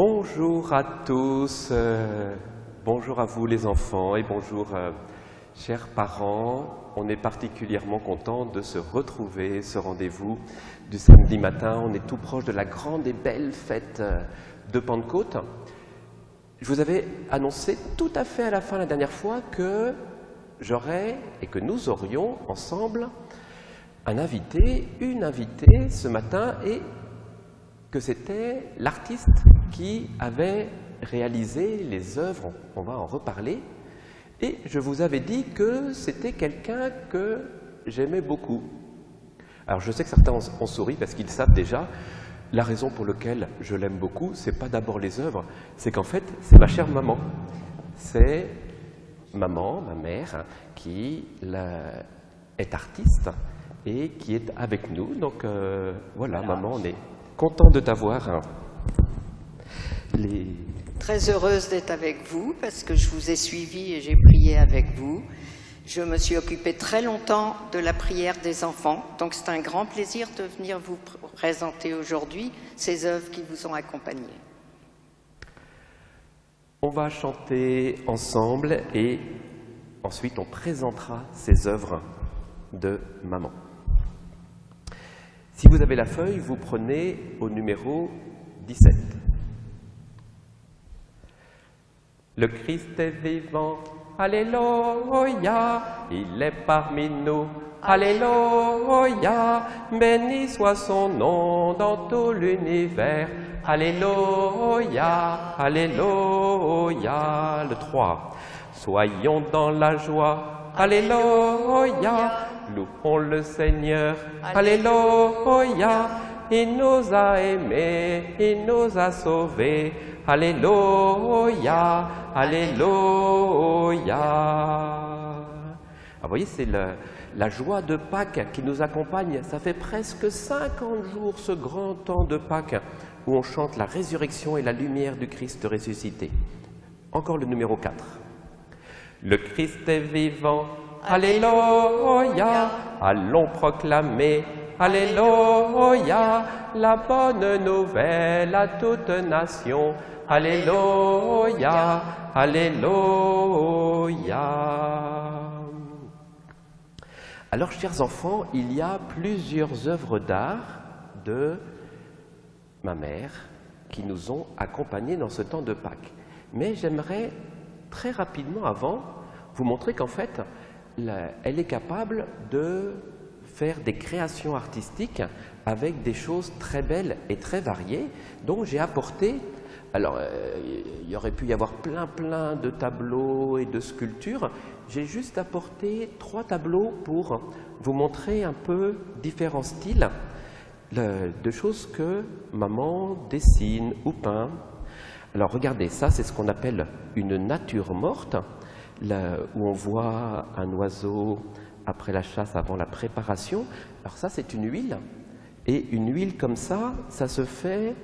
Bonjour à tous, bonjour à vous les enfants et bonjour chers parents. On est particulièrement content de se retrouver, ce rendez-vous du samedi matin. On est tout proche de la grande et belle fête de Pentecôte. Je vous avais annoncé tout à fait à la fin la dernière fois que j'aurais et que nous aurions ensemble un invité, une invitée ce matin et que c'était l'artiste qui avait réalisé les œuvres, on va en reparler, et je vous avais dit que c'était quelqu'un que j'aimais beaucoup. Alors je sais que certains ont souri parce qu'ils savent déjà, la raison pour laquelle je l'aime beaucoup, c'est pas d'abord les œuvres, c'est qu'en fait c'est ma chère maman. C'est maman, ma mère, qui est artiste et qui est avec nous. Donc voilà, maman, on est content de t'avoir. Très heureuse d'être avec vous parce que je vous ai suivi et j'ai prié avec vous. Je me suis occupée très longtemps de la prière des enfants, donc c'est un grand plaisir de venir vous présenter aujourd'hui ces œuvres qui vous ont accompagné. On va chanter ensemble et ensuite on présentera ces œuvres de maman. Si vous avez la feuille, vous prenez au numéro 17. Le Christ est vivant, alléluia, il est parmi nous, alléluia, béni soit son nom dans tout l'univers, alléluia, alléluia. Le 3. Soyons dans la joie, alléluia, louons le Seigneur, alléluia, il nous a aimés, il nous a sauvés, alléluia, alléluia. Vous voyez, c'est la joie de Pâques qui nous accompagne. Ça fait presque 50 jours, ce grand temps de Pâques, où on chante la résurrection et la lumière du Christ ressuscité. Encore le numéro 4. Le Christ est vivant, alléluia, allons proclamer, alléluia, la bonne nouvelle à toute nation, alléluia, alléluia. Alors, chers enfants, il y a plusieurs œuvres d'art de ma mère qui nous ont accompagnés dans ce temps de Pâques. Mais j'aimerais très rapidement, avant, vous montrer qu'en fait, elle est capable de faire des créations artistiques avec des choses très belles et très variées. Donc j'ai apporté, alors il y aurait pu y avoir plein de tableaux et de sculptures. J'ai juste apporté 3 tableaux pour vous montrer un peu différents styles de choses que maman dessine ou peint. Alors regardez, ça c'est ce qu'on appelle une nature morte, là où on voit un oiseau après la chasse, avant la préparation. Alors ça c'est une huile, et une huile comme ça, ça se fait,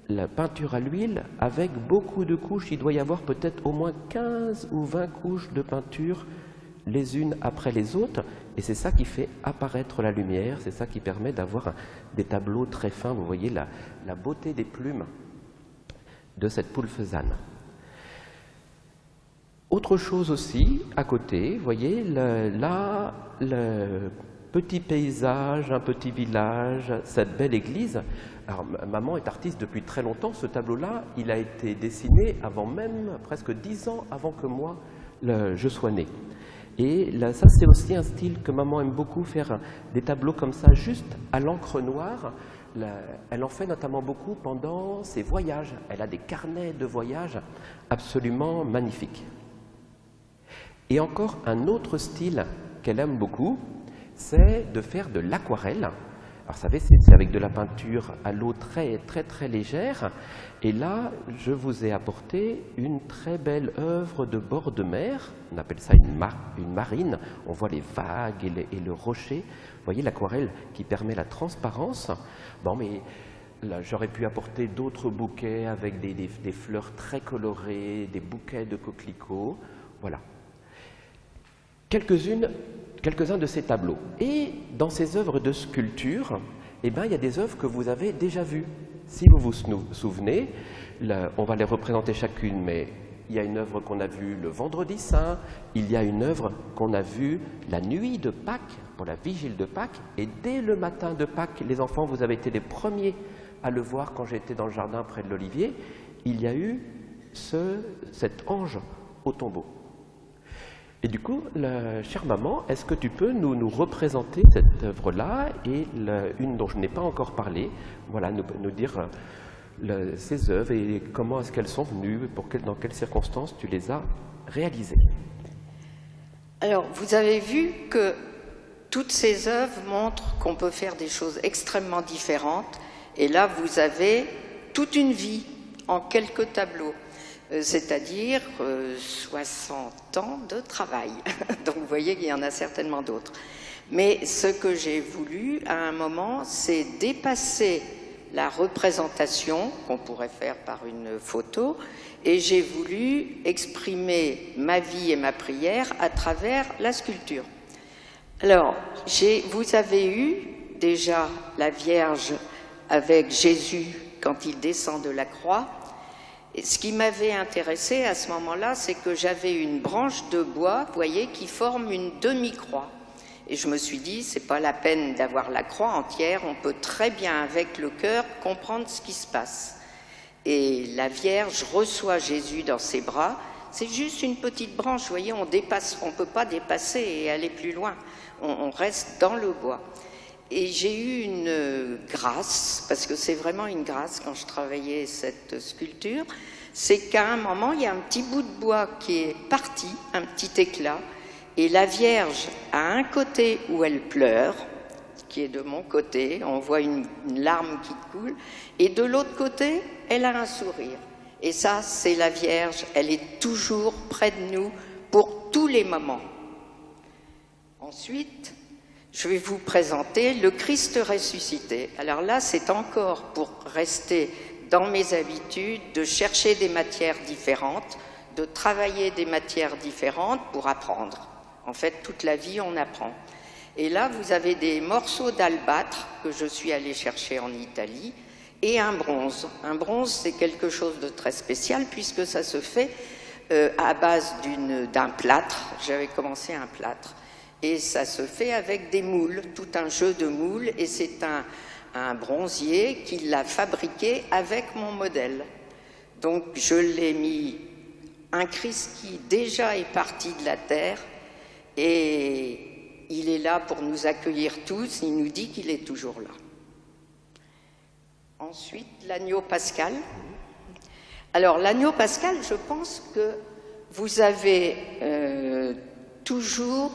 la peinture à l'huile, avec beaucoup de couches. Il doit y avoir peut-être au moins 15 ou 20 couches de peinture, les unes après les autres, et c'est ça qui fait apparaître la lumière, c'est ça qui permet d'avoir des tableaux très fins. Vous voyez la beauté des plumes de cette poule faisane. Autre chose aussi, à côté, vous voyez, là, le petit paysage, un petit village, cette belle église. Alors, maman est artiste depuis très longtemps. Ce tableau-là, il a été dessiné avant même, presque 10 ans avant que moi, je sois né. Et là, ça, c'est aussi un style que maman aime beaucoup, faire des tableaux comme ça, juste à l'encre noire. Elle en fait notamment beaucoup pendant ses voyages. Elle a des carnets de voyage absolument magnifiques. Et encore un autre style qu'elle aime beaucoup, c'est de faire de l'aquarelle. Alors vous savez, c'est avec de la peinture à l'eau très légère. Et là, je vous ai apporté une très belle œuvre de bord de mer. On appelle ça une marine. On voit les vagues et le rocher. Vous voyez l'aquarelle qui permet la transparence. Bon, mais là, j'aurais pu apporter d'autres bouquets avec des fleurs très colorées, des bouquets de coquelicots. Voilà. Quelques-uns de ces tableaux. Et dans ces œuvres de sculpture, eh ben, il y a des œuvres que vous avez déjà vues. Si vous vous souvenez, on va les représenter chacune, mais il y a une œuvre qu'on a vue le vendredi saint, il y a une œuvre qu'on a vue la nuit de Pâques, pour la vigile de Pâques, et dès le matin de Pâques, les enfants, vous avez été les premiers à le voir quand j'étais dans le jardin près de l'olivier, il y a eu cet ange au tombeau. Et du coup, chère maman, est-ce que tu peux nous représenter cette œuvre-là et une dont je n'ai pas encore parlé, voilà, nous dire ces œuvres et comment est-ce qu'elles sont venues, dans quelles circonstances tu les as réalisées. Alors, vous avez vu que toutes ces œuvres montrent qu'on peut faire des choses extrêmement différentes. Et là, vous avez toute une vie en quelques tableaux, c'est-à-dire 60 ans de travail. Donc, vous voyez qu'il y en a certainement d'autres. Mais ce que j'ai voulu, à un moment, c'est dépasser la représentation qu'on pourrait faire par une photo, et j'ai voulu exprimer ma vie et ma prière à travers la sculpture. Alors, vous avez eu déjà la Vierge avec Jésus quand il descend de la croix. Et ce qui m'avait intéressé à ce moment-là, c'est que j'avais une branche de bois, vous voyez, qui forme une demi-croix. Et je me suis dit, c'est pas la peine d'avoir la croix entière, on peut très bien avec le cœur comprendre ce qui se passe. Et la Vierge reçoit Jésus dans ses bras, c'est juste une petite branche, vous voyez, on peut pas dépasser et aller plus loin, on reste dans le bois. Et j'ai eu une grâce, parce que c'est vraiment une grâce quand je travaillais cette sculpture, c'est qu'à un moment, il y a un petit bout de bois qui est parti, un petit éclat, et la Vierge a un côté où elle pleure, qui est de mon côté, on voit une larme qui coule, et de l'autre côté, elle a un sourire. Et ça, c'est la Vierge, elle est toujours près de nous pour tous les moments. Ensuite, je vais vous présenter le Christ ressuscité. Alors là, c'est encore pour rester dans mes habitudes de chercher des matières différentes, de travailler des matières différentes pour apprendre. En fait, toute la vie, on apprend. Et là, vous avez des morceaux d'albâtre que je suis allée chercher en Italie et un bronze. Un bronze, c'est quelque chose de très spécial puisque ça se fait à base d'un plâtre. J'avais commencé un plâtre. Et ça se fait avec des moules, tout un jeu de moules. Et c'est un bronzier qui l'a fabriqué avec mon modèle. Donc, je l'ai mis, un Christ qui déjà est parti de la terre. Et il est là pour nous accueillir tous, il nous dit qu'il est toujours là. Ensuite, l'agneau pascal. Alors, l'agneau pascal, je pense que vous avez toujours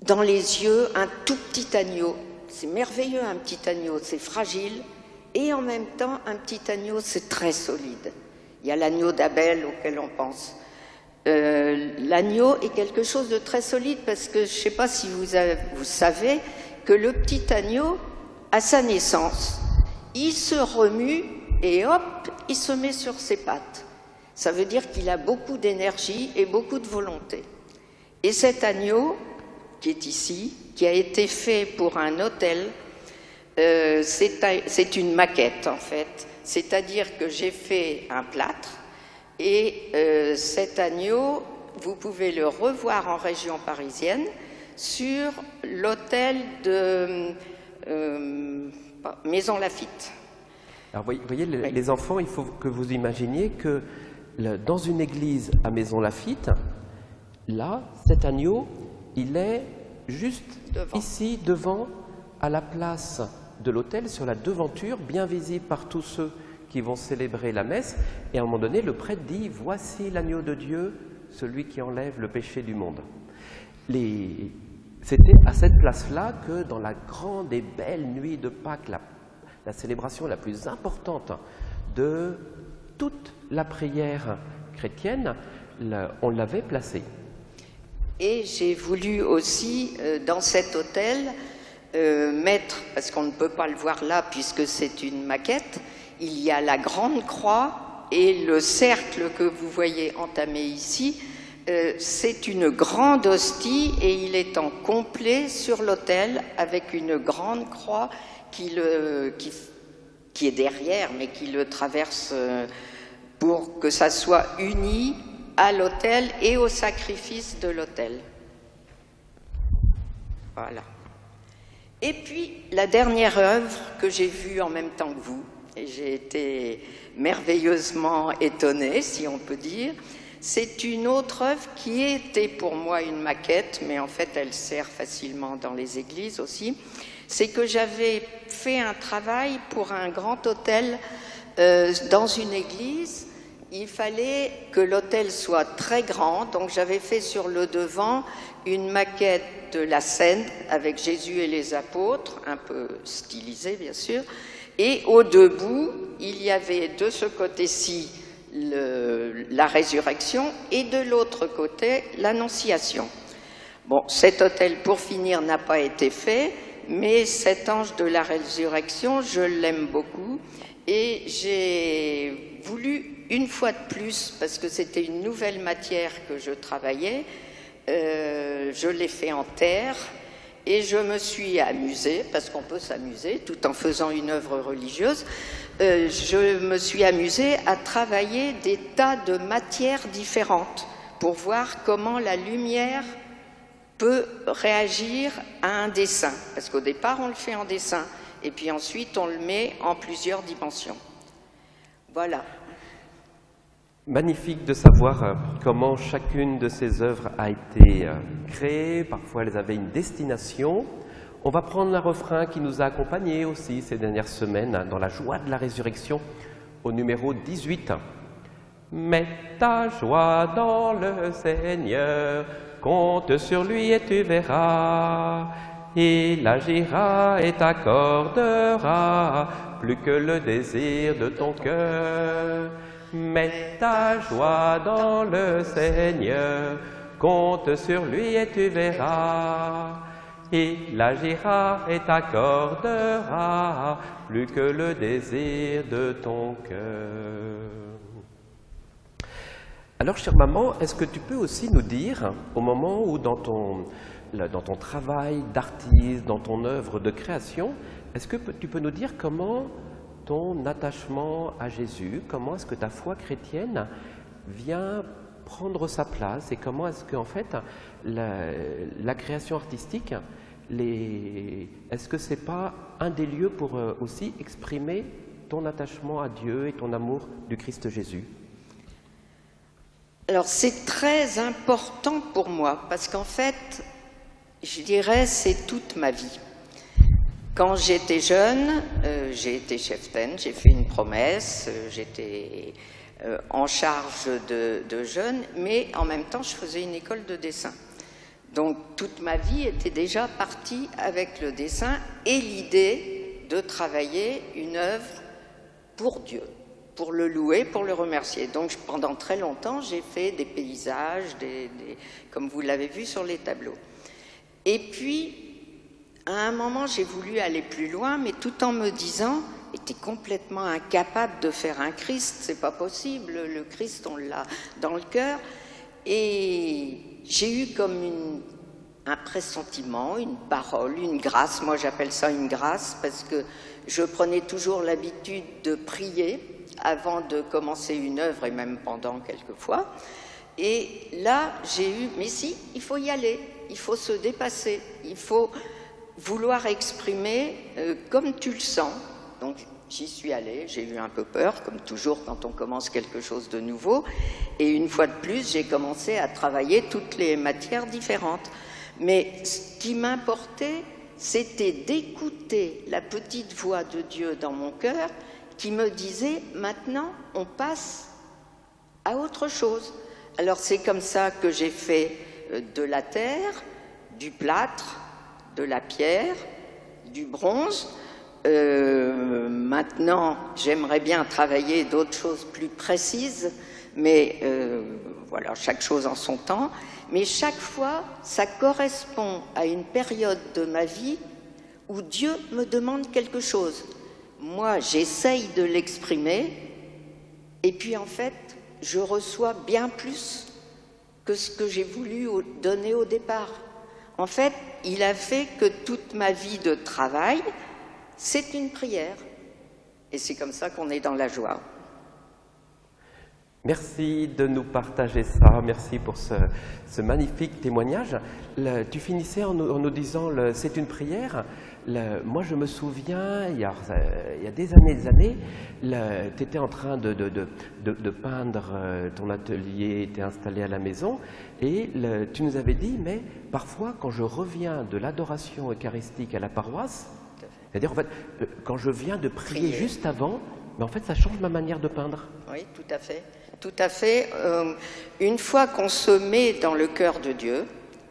dans les yeux un tout petit agneau. C'est merveilleux, un petit agneau, c'est fragile, et en même temps, un petit agneau, c'est très solide. Il y a l'agneau d'Abel auquel on pense. L'agneau est quelque chose de très solide parce que je ne sais pas si vous savez que le petit agneau, à sa naissance, il se remue et hop, il se met sur ses pattes. Ça veut dire qu'il a beaucoup d'énergie et beaucoup de volonté. Et cet agneau, qui est ici, qui a été fait pour un autel, c'est une maquette en fait. C'est-à-dire que j'ai fait un plâtre. Et cet agneau, vous pouvez le revoir en région parisienne sur l'hôtel de Maison Lafitte. Alors, vous voyez, les enfants, il faut que vous imaginiez que dans une église à Maison Lafitte, là, cet agneau, il est juste ici, devant, à la place de l'autel, sur la devanture, bien visible par tous ceux qui vont célébrer la messe, et à un moment donné, le prêtre dit « Voici l'agneau de Dieu, celui qui enlève le péché du monde ». C'était à cette place-là que dans la grande et belle nuit de Pâques, la célébration la plus importante de toute la prière chrétienne, on l'avait placé. Et j'ai voulu aussi, dans cet autel, mettre, parce qu'on ne peut pas le voir là puisque c'est une maquette, il y a la grande croix et le cercle que vous voyez entamé ici, c'est une grande hostie et il est en complet sur l'autel avec une grande croix qui qui est derrière, mais qui le traverse pour que ça soit uni à l'autel et au sacrifice de l'autel. Voilà. Et puis, la dernière œuvre que j'ai vue en même temps que vous, et j'ai été merveilleusement étonnée, si on peut dire, c'est une autre œuvre qui était pour moi une maquette, mais en fait elle sert facilement dans les églises aussi. C'est que j'avais fait un travail pour un grand autel dans une église. Il fallait que l'autel soit très grand, donc j'avais fait sur le devant une maquette de la scène avec Jésus et les apôtres, un peu stylisée bien sûr, et au debout, il y avait de ce côté-ci la résurrection et de l'autre côté l'annonciation. Bon, cet autel pour finir n'a pas été fait, mais cet ange de la résurrection, je l'aime beaucoup et j'ai voulu une fois de plus, parce que c'était une nouvelle matière que je travaillais, je l'ai fait en terre et je me suis amusée, parce qu'on peut s'amuser tout en faisant une œuvre religieuse, je me suis amusée à travailler des tas de matières différentes pour voir comment la lumière peut réagir à un dessin. Parce qu'au départ, on le fait en dessin, et puis ensuite, on le met en plusieurs dimensions. Voilà. Magnifique de savoir comment chacune de ces œuvres a été créée. Parfois, elles avaient une destination. On va prendre un refrain qui nous a accompagnés aussi ces dernières semaines dans la joie de la résurrection, au numéro 18. Mets ta joie dans le Seigneur, compte sur lui et tu verras. Il agira et t'accordera plus que le désir de ton cœur. Mets ta joie dans le Seigneur, compte sur lui et tu verras. Il agira et t'accordera plus que le désir de ton cœur. Alors, chère maman, est-ce que tu peux aussi nous dire, au moment où dans ton travail d'artiste, dans ton œuvre de création, est-ce que tu peux nous dire comment ton attachement à Jésus, comment est-ce que ta foi chrétienne vient prendre sa place et comment est-ce qu'en fait la création artistique, est-ce que c'est pas un des lieux pour aussi exprimer ton attachement à Dieu et ton amour du Christ Jésus? Alors c'est très important pour moi parce qu'en fait, je dirais, c'est toute ma vie. Quand j'étais jeune, j'ai été cheftaine, j'ai fait une promesse, j'étais en charge de jeunes, mais en même temps, je faisais une école de dessin. Donc, toute ma vie était déjà partie avec le dessin et l'idée de travailler une œuvre pour Dieu, pour le louer, pour le remercier. Donc, pendant très longtemps, j'ai fait des paysages, comme vous l'avez vu sur les tableaux. Et puis, à un moment, j'ai voulu aller plus loin, mais tout en me disant, j'étais complètement incapable de faire un Christ, c'est pas possible, le Christ, on l'a dans le cœur. Et j'ai eu comme un pressentiment, une parole, une grâce, moi j'appelle ça une grâce, parce que je prenais toujours l'habitude de prier avant de commencer une œuvre, et même pendant quelquefois. Et là, j'ai eu, mais si, il faut y aller, il faut se dépasser, il faut vouloir exprimer comme tu le sens. Donc j'y suis allée, j'ai eu un peu peur, comme toujours quand on commence quelque chose de nouveau. Et une fois de plus, j'ai commencé à travailler toutes les matières différentes. Mais ce qui m'importait, c'était d'écouter la petite voix de Dieu dans mon cœur qui me disait « Maintenant, on passe à autre chose ». Alors c'est comme ça que j'ai fait de la terre, du plâtre, de la pierre, du bronze. Maintenant, j'aimerais bien travailler d'autres choses plus précises, mais voilà, chaque chose en son temps. Mais chaque fois, ça correspond à une période de ma vie où Dieu me demande quelque chose. Moi, j'essaye de l'exprimer, et puis en fait, je reçois bien plus que ce que j'ai voulu donner au départ. En fait, il a fait que toute ma vie de travail, c'est une prière. Et c'est comme ça qu'on est dans la joie. Merci de nous partager ça, merci pour ce magnifique témoignage. Tu finissais en nous disant c'est une prière. Moi je me souviens, il y a des années, tu étais en train de peindre, ton atelier était installé à la maison, et tu nous avais dit, mais parfois quand je reviens de l'adoration eucharistique à la paroisse, c'est-à-dire en fait, quand je viens de prier juste avant, mais en fait ça change ma manière de peindre. Oui, tout à fait. Tout à fait. Une fois qu'on se met dans le cœur de Dieu,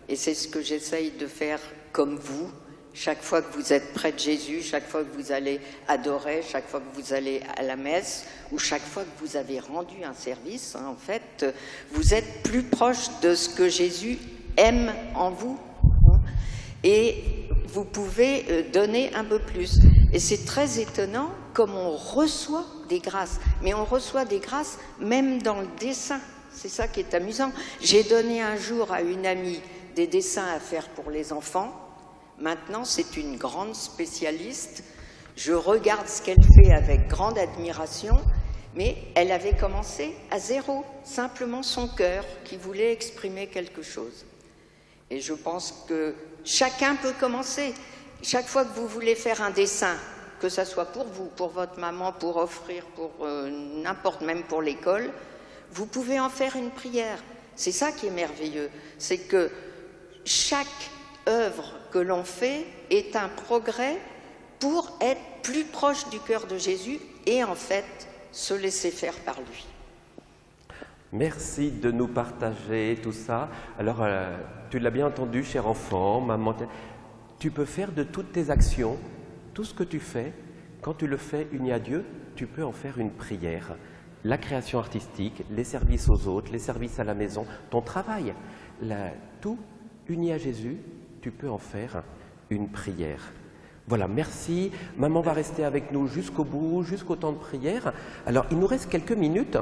et c'est ce que j'essaye de faire comme vous, chaque fois que vous êtes près de Jésus, chaque fois que vous allez adorer, chaque fois que vous allez à la messe, ou chaque fois que vous avez rendu un service, en fait, vous êtes plus proche de ce que Jésus aime en vous. Et vous pouvez donner un peu plus. Et c'est très étonnant comme on reçoit des grâces. Mais on reçoit des grâces même dans le dessin. C'est ça qui est amusant. J'ai donné un jour à une amie des dessins à faire pour les enfants. Maintenant, c'est une grande spécialiste. Je regarde ce qu'elle fait avec grande admiration. Mais elle avait commencé à zéro. Simplement son cœur qui voulait exprimer quelque chose. Et je pense que chacun peut commencer. Chaque fois que vous voulez faire un dessin, que ça soit pour vous, pour votre maman, pour offrir, pour n'importe, même pour l'école, vous pouvez en faire une prière. C'est ça qui est merveilleux. C'est que chaque œuvre que l'on fait est un progrès pour être plus proche du cœur de Jésus et en fait se laisser faire par lui. Merci de nous partager tout ça. Alors, tu l'as bien entendu, cher enfant, maman, tu peux faire de toutes tes actions, tout ce que tu fais, quand tu le fais uni à Dieu, tu peux en faire une prière. La création artistique, les services aux autres, les services à la maison, ton travail, tout uni à Jésus, tu peux en faire une prière. Voilà, merci. Maman va rester avec nous jusqu'au bout, jusqu'au temps de prière. Alors, il nous reste quelques minutes.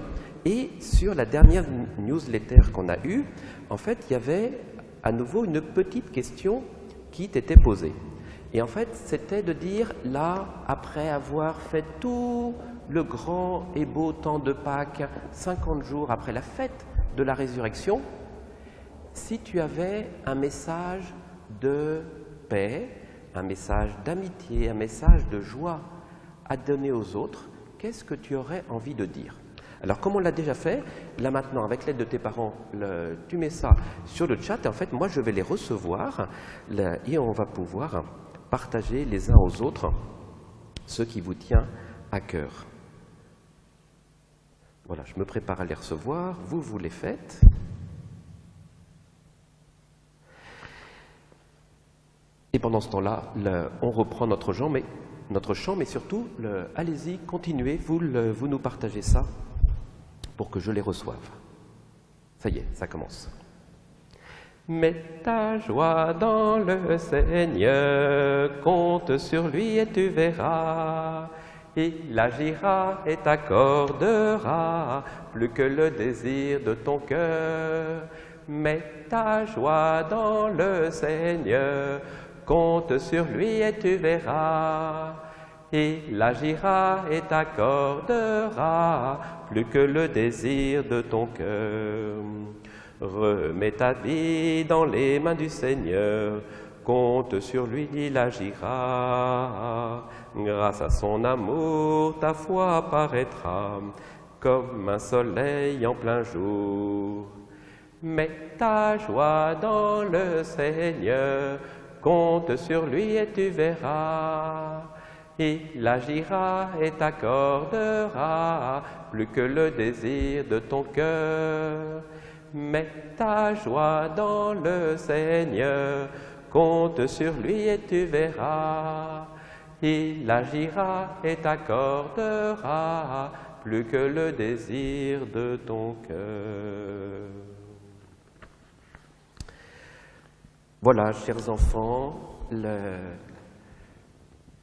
Et sur la dernière newsletter qu'on a eue, en fait, il y avait à nouveau une petite question qui t'était posée. Et en fait, c'était de dire, là, après avoir fait tout le grand et beau temps de Pâques, 50 jours après la fête de la résurrection, si tu avais un message de paix, un message d'amitié, un message de joie à donner aux autres, qu'est-ce que tu aurais envie de dire? Alors, comme on l'a déjà fait, là maintenant, avec l'aide de tes parents, tu mets ça sur le chat et en fait, moi, je vais les recevoir et on va pouvoir partager les uns aux autres ce qui vous tient à cœur. Voilà, je me prépare à les recevoir, vous les faites. Et pendant ce temps-là, on reprend notre chant, mais surtout, allez-y, continuez, vous nous partagez ça pour que je les reçoive. Ça y est, ça commence. Mets ta joie dans le Seigneur, compte sur lui et tu verras. Il agira et t'accordera plus que le désir de ton cœur. Mets ta joie dans le Seigneur, compte sur lui et tu verras. Il agira et t'accordera plus que le désir de ton cœur. Remets ta vie dans les mains du Seigneur, compte sur lui, il agira. Grâce à son amour, ta foi paraîtra comme un soleil en plein jour. Mets ta joie dans le Seigneur, compte sur lui et tu verras. Il agira et t'accordera plus que le désir de ton cœur. Mets ta joie dans le Seigneur, compte sur lui et tu verras. Il agira et t'accordera plus que le désir de ton cœur. Voilà, chers enfants,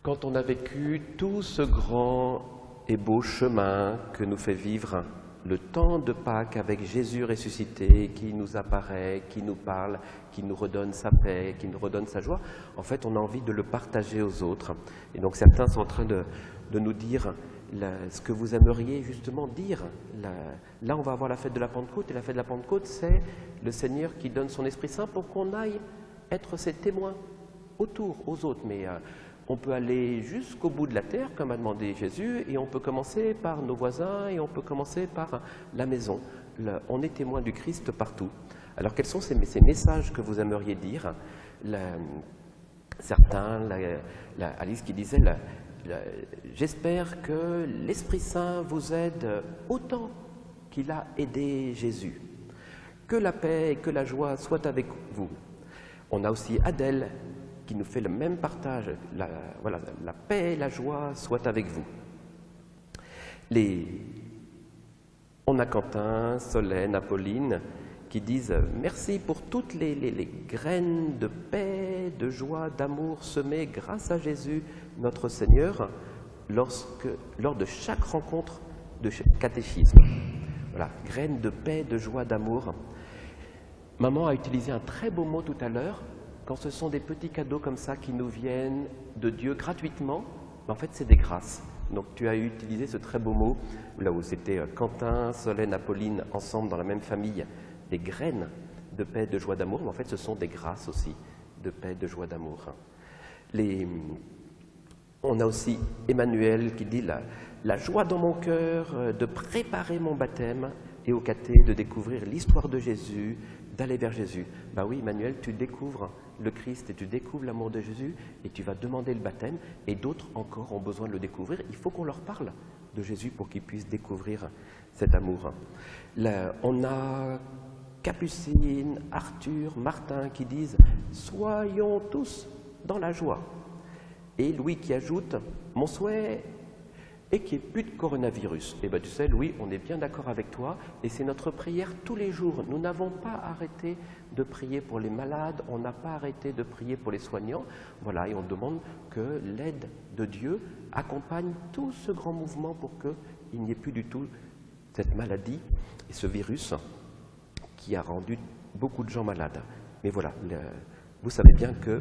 quand on a vécu tout ce grand et beau chemin que nous fait vivre le temps de Pâques avec Jésus ressuscité qui nous apparaît, qui nous parle, qui nous redonne sa paix, qui nous redonne sa joie, en fait on a envie de le partager aux autres. Et donc certains sont en train de nous dire, ce que vous aimeriez justement dire. Là, on va avoir la fête de la Pentecôte, et la fête de la Pentecôte, c'est le Seigneur qui donne son Esprit Saint pour qu'on aille être ses témoins autour, aux autres. Mais on peut aller jusqu'au bout de la terre, comme a demandé Jésus, et on peut commencer par nos voisins, et on peut commencer par la maison. On est témoin du Christ partout. Alors, quels sont ces messages que vous aimeriez dire? Certains, Alice qui disait, j'espère que l'Esprit Saint vous aide autant qu'il a aidé Jésus. Que la paix et que la joie soient avec vous. On a aussi Adèle qui nous fait le même partage. Voilà, la paix et la joie soient avec vous. On a Quentin, Solène, Apolline qui disent « Merci pour toutes les graines de paix, de joie, d'amour semées grâce à Jésus, notre Seigneur, lors de chaque rencontre de catéchisme. » Voilà, graines de paix, de joie, d'amour. Maman a utilisé un très beau mot tout à l'heure, quand ce sont des petits cadeaux comme ça qui nous viennent de Dieu gratuitement, en fait c'est des grâces. Donc tu as utilisé ce très beau mot, là où c'était Quentin, Solène, Apolline, ensemble dans la même famille, des graines de paix, de joie, d'amour, mais en fait ce sont des grâces aussi, de paix, de joie, d'amour. On a aussi Emmanuel qui dit la joie dans mon cœur de préparer mon baptême et au caté de découvrir l'histoire de Jésus, d'aller vers Jésus. Ben oui, Emmanuel, tu découvres le Christ et tu découvres l'amour de Jésus et tu vas demander le baptême et d'autres encore ont besoin de le découvrir. Il faut qu'on leur parle de Jésus pour qu'ils puissent découvrir cet amour. Là, on a Capucine, Arthur, Martin qui disent « Soyons tous dans la joie ». Et Louis qui ajoute « Mon souhait est qu'il n'y ait plus de coronavirus ». Et bien tu sais, Louis, on est bien d'accord avec toi et c'est notre prière tous les jours. Nous n'avons pas arrêté de prier pour les malades, on n'a pas arrêté de prier pour les soignants. Voilà, et on demande que l'aide de Dieu accompagne tout ce grand mouvement pour qu'il n'y ait plus du tout cette maladie et ce virus qui a rendu beaucoup de gens malades. Mais voilà, vous savez bien que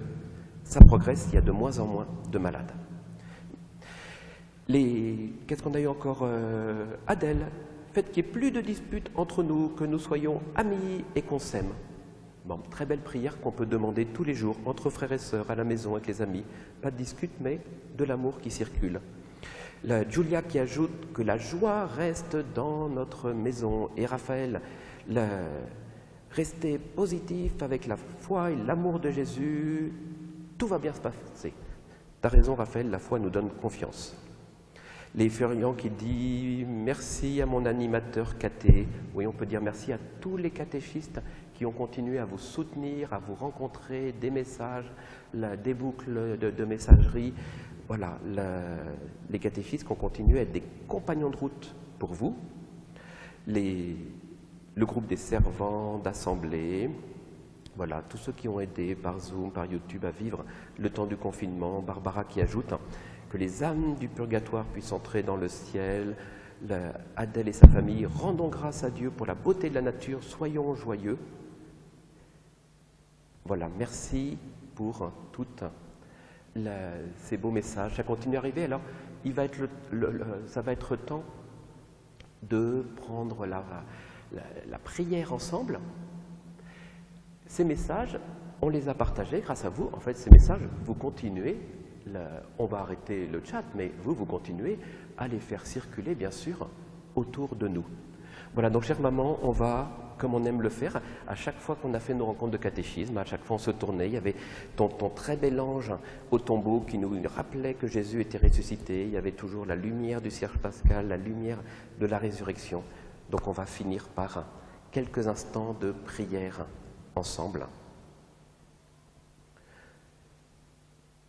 ça progresse, il y a de moins en moins de malades. Qu'est-ce qu'on a eu encore? Adèle, faites qu'il n'y ait plus de disputes entre nous, que nous soyons amis et qu'on s'aime. Bon, très belle prière qu'on peut demander tous les jours, entre frères et sœurs, à la maison, avec les amis. Pas de dispute, mais de l'amour qui circule. Julia qui ajoute que la joie reste dans notre maison. Et Raphaël, restez positif avec la foi et l'amour de Jésus, tout va bien se passer. Tu as raison Raphaël, la foi nous donne confiance. Les Florian qui dit merci à mon animateur caté. Oui, on peut dire merci à tous les catéchistes qui ont continué à vous soutenir, à vous rencontrer, des messages, des boucles de messagerie. Voilà, les catéchistes qui ont continué à être des compagnons de route pour vous. Le groupe des servants d'assemblée. Voilà, tous ceux qui ont aidé par Zoom, par YouTube à vivre le temps du confinement. Barbara qui ajoute que les âmes du purgatoire puissent entrer dans le ciel. Adèle et sa famille, rendons grâce à Dieu pour la beauté de la nature, soyons joyeux. Voilà, merci pour toutes ces beaux messages. Ça continue à arriver, alors ça va être temps de prendre la prière ensemble. Ces messages, on les a partagés grâce à vous. En fait, ces messages, vous continuez. On va arrêter le chat, mais vous continuez à les faire circuler, bien sûr, autour de nous. Voilà, donc, chère maman, on va, comme on aime le faire, à chaque fois qu'on a fait nos rencontres de catéchisme, à chaque fois on se tournait, il y avait ton très bel ange au tombeau qui nous rappelait que Jésus était ressuscité, il y avait toujours la lumière du cierge pascal, la lumière de la résurrection. Donc, on va finir par quelques instants de prière ensemble.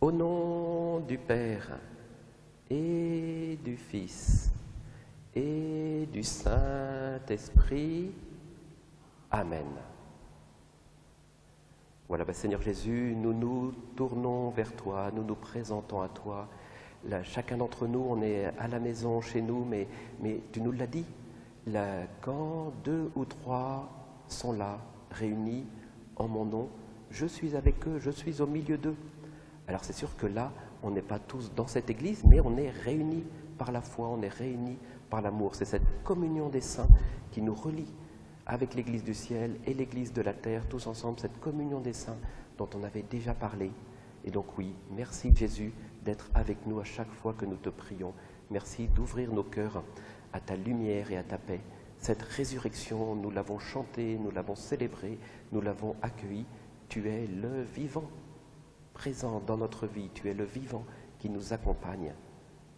Au nom du Père et du Fils et du Saint-Esprit. Amen. Voilà, Seigneur Jésus, nous nous tournons vers toi, nous nous présentons à toi. Là, chacun d'entre nous, on est à la maison, chez nous, mais tu nous l'as dit. Là, quand 2 ou 3 sont là, réunis en mon nom, je suis avec eux, je suis au milieu d'eux. Alors c'est sûr que là, On n'est pas tous dans cette Église, mais on est réunis par la foi, on est réunis par l'amour. C'est cette communion des saints qui nous relie avec l'Église du ciel et l'Église de la terre, tous ensemble, cette communion des saints dont on avait déjà parlé. Et donc oui, merci Jésus d'être avec nous à chaque fois que nous te prions. Merci d'ouvrir nos cœurs à ta lumière et à ta paix. Cette résurrection, nous l'avons chantée, nous l'avons célébrée, nous l'avons accueillie. Tu es le vivant, présent dans notre vie. Tu es le vivant qui nous accompagne.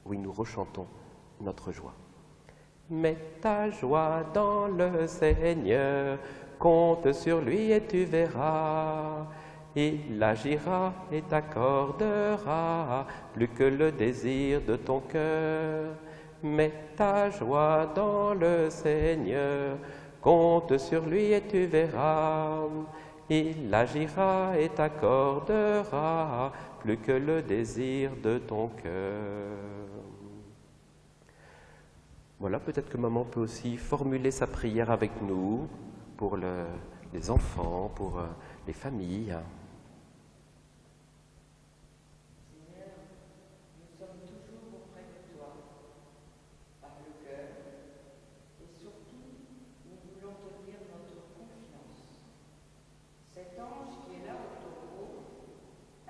Oui, nous rechantons notre joie. Mets ta joie dans le Seigneur, compte sur lui et tu verras. Il agira et t'accordera plus que le désir de ton cœur. Mets ta joie dans le Seigneur, compte sur lui et tu verras. Il agira et t'accordera plus que le désir de ton cœur. Voilà, peut-être que maman peut aussi formuler sa prière avec nous pour les enfants, pour les familles. Seigneur, nous sommes toujours auprès de toi, par le cœur, et surtout, nous voulons te dire notre confiance. Cet ange qui est là au tombeau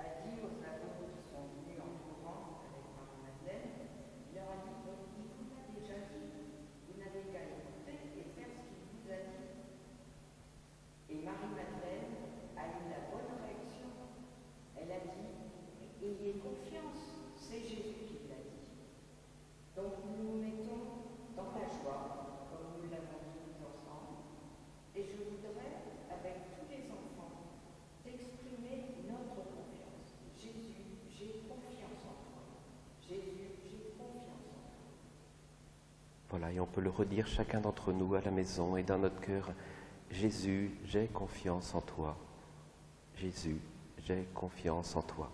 a dit aux apôtres qui sont venus en courant avec Marie-Madeleine, il leur a dit, il vous l'a déjà dit, vous n'avez qu'à écouter et faire ce qu'il vous a dit. Et Marie-Madeleine a eu la bonne réaction. Elle a dit, ayez confiance, c'est Jésus qui l'a dit. Donc nous nous mettons dans la joie, comme nous l'avons dit tous ensemble, et je voudrais, avec tous les enfants, t'exprimer notre confiance. Jésus, j'ai confiance en toi. Jésus, j'ai confiance en toi. Voilà, et on peut le redire chacun d'entre nous à la maison et dans notre cœur. Jésus, j'ai confiance en toi. Jésus, j'ai confiance en toi.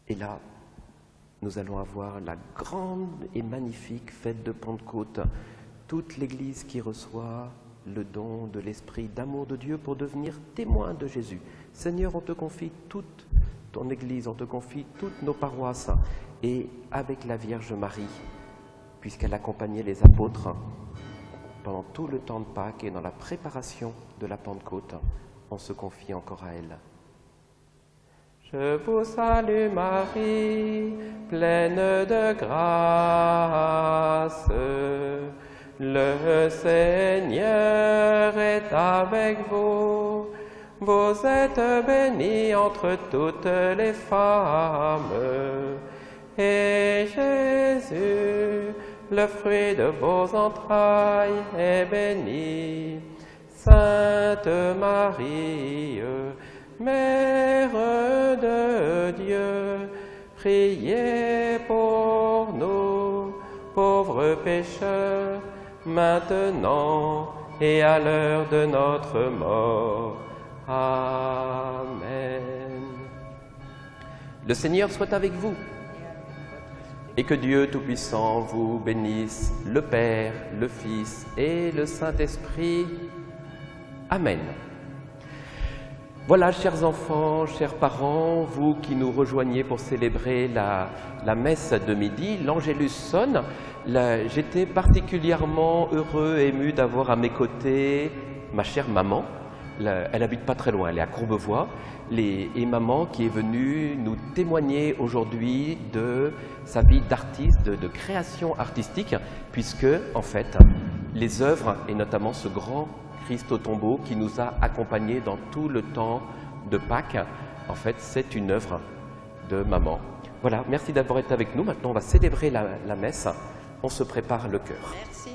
Et là, nous allons avoir la grande et magnifique fête de Pentecôte. Toute l'Église qui reçoit le don de l'Esprit d'amour de Dieu pour devenir témoin de Jésus. Seigneur, on te confie toute ton Église, on te confie toutes nos paroisses. Et avec la Vierge Marie, puisqu'elle accompagnait les apôtres pendant tout le temps de Pâques et dans la préparation de la Pentecôte, on se confie encore à elle. Je vous salue Marie, pleine de grâce. Le Seigneur est avec vous. Vous êtes bénie entre toutes les femmes. Et Jésus, le fruit de vos entrailles, est béni. Sainte Marie, Mère de Dieu, priez pour nous, pauvres pécheurs, maintenant et à l'heure de notre mort. Amen. Le Seigneur soit avec vous. Et que Dieu Tout-Puissant vous bénisse, le Père, le Fils et le Saint-Esprit. Amen. Voilà, chers enfants, chers parents, vous qui nous rejoignez pour célébrer la messe de midi, l'Angélus sonne. J'étais particulièrement heureux et ému d'avoir à mes côtés ma chère maman. Elle habite pas très loin, elle est à Courbevoie. Et maman qui est venue nous témoigner aujourd'hui de sa vie d'artiste, de création artistique, puisque, en fait, les œuvres, et notamment ce grand Christ au tombeau qui nous a accompagnés dans tout le temps de Pâques, en fait, c'est une œuvre de maman. Voilà, merci d'avoir été avec nous. Maintenant, on va célébrer la messe. On se prépare le cœur. Merci.